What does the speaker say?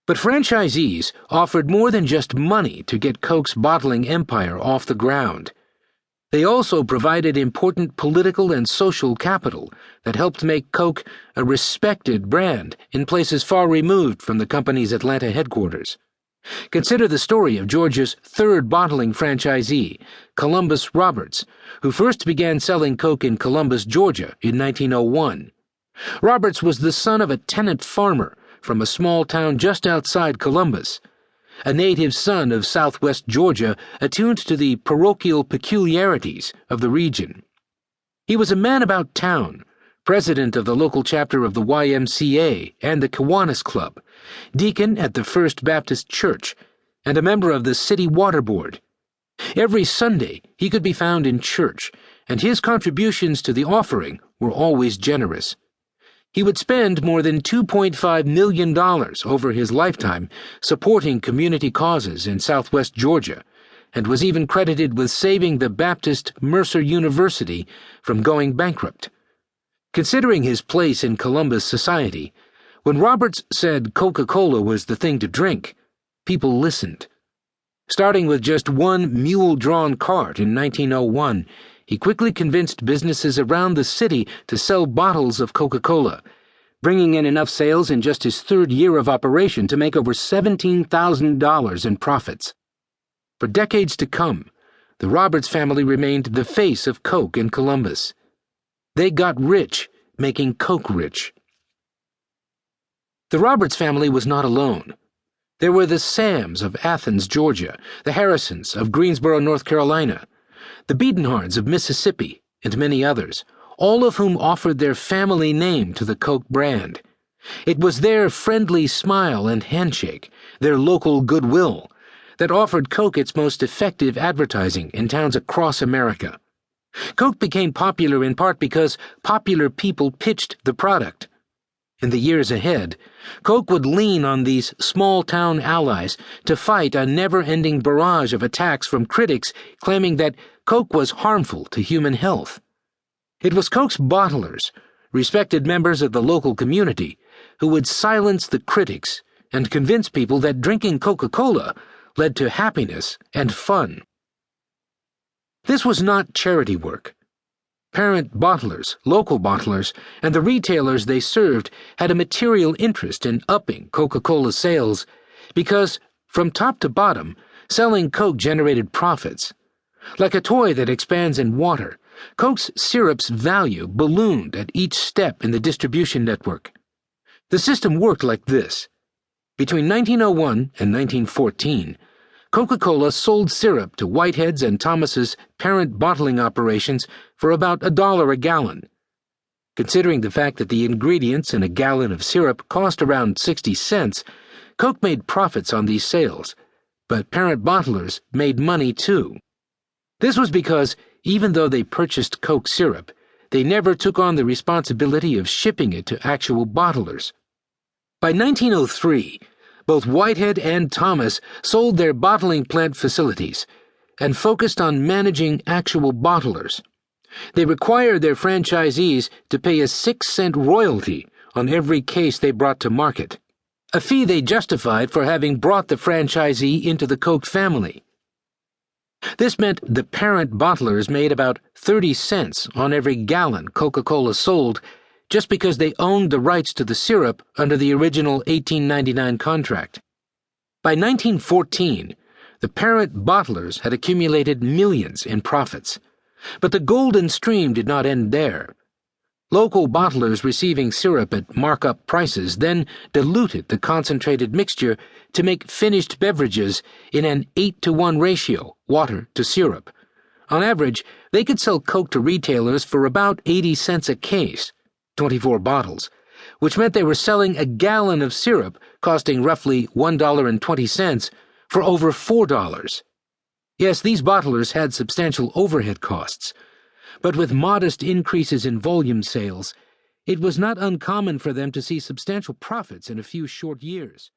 But franchisees offered more than just money to get Coke's bottling empire off the ground. They also provided important political and social capital that helped make Coke a respected brand in places far removed from the company's Atlanta headquarters. Consider the story of Georgia's third bottling franchisee, Columbus Roberts, who first began selling Coke in Columbus, Georgia in 1901. Roberts was the son of a tenant farmer from a small town just outside Columbus, a native son of southwest Georgia attuned to the parochial peculiarities of the region. He was a man about town, president of the local chapter of the YMCA and the Kiwanis Club, deacon at the First Baptist Church, and a member of the City Water Board. Every Sunday he could be found in church, and his contributions to the offering were always generous. He would spend more than $2.5 million over his lifetime supporting community causes in southwest Georgia, and was even credited with saving the Baptist Mercer University from going bankrupt. Considering his place in Columbus society, when Roberts said Coca-Cola was the thing to drink, people listened. Starting with just one mule-drawn cart in 1901, he quickly convinced businesses around the city to sell bottles of Coca-Cola, bringing in enough sales in just his third year of operation to make over $17,000 in profits. For decades to come, the Roberts family remained the face of Coke in Columbus. They got rich, making Coke rich. The Roberts family was not alone. There were the Sams of Athens, Georgia, the Harrisons of Greensboro, North Carolina, the Biedenhards of Mississippi, and many others, all of whom offered their family name to the Coke brand. It was their friendly smile and handshake, their local goodwill, that offered Coke its most effective advertising in towns across America. Coke became popular in part because popular people pitched the product. In the years ahead, Coke would lean on these small-town allies to fight a never-ending barrage of attacks from critics claiming that Coke was harmful to human health. It was Coke's bottlers, respected members of the local community, who would silence the critics and convince people that drinking Coca-Cola led to happiness and fun. This was not charity work. Parent bottlers, local bottlers, and the retailers they served had a material interest in upping Coca-Cola sales because, from top to bottom, selling Coke generated profits. Like a toy that expands in water, Coke's syrup's value ballooned at each step in the distribution network. The system worked like this. Between 1901 and 1914, Coca-Cola sold syrup to Whitehead's and Thomas's parent bottling operations for about $1 a gallon. Considering the fact that the ingredients in a gallon of syrup cost around 60 cents, Coke made profits on these sales, but parent bottlers made money too. This was because, even though they purchased Coke syrup, they never took on the responsibility of shipping it to actual bottlers. By 1903, both Whitehead and Thomas sold their bottling plant facilities and focused on managing actual bottlers. They required their franchisees to pay a 6-cent royalty on every case they brought to market, a fee they justified for having brought the franchisee into the Coke family. This meant the parent bottlers made about 30 cents on every gallon Coca-Cola sold just because they owned the rights to the syrup under the original 1899 contract. By 1914, the parent bottlers had accumulated millions in profits. But the golden stream did not end there. Local bottlers receiving syrup at markup prices then diluted the concentrated mixture to make finished beverages in an 8-to-1 ratio, water to syrup. On average, they could sell Coke to retailers for about 80 cents a case, 24 bottles, which meant they were selling a gallon of syrup costing roughly $1.20 for over $4. Yes, these bottlers had substantial overhead costs, but with modest increases in volume sales, it was not uncommon for them to see substantial profits in a few short years.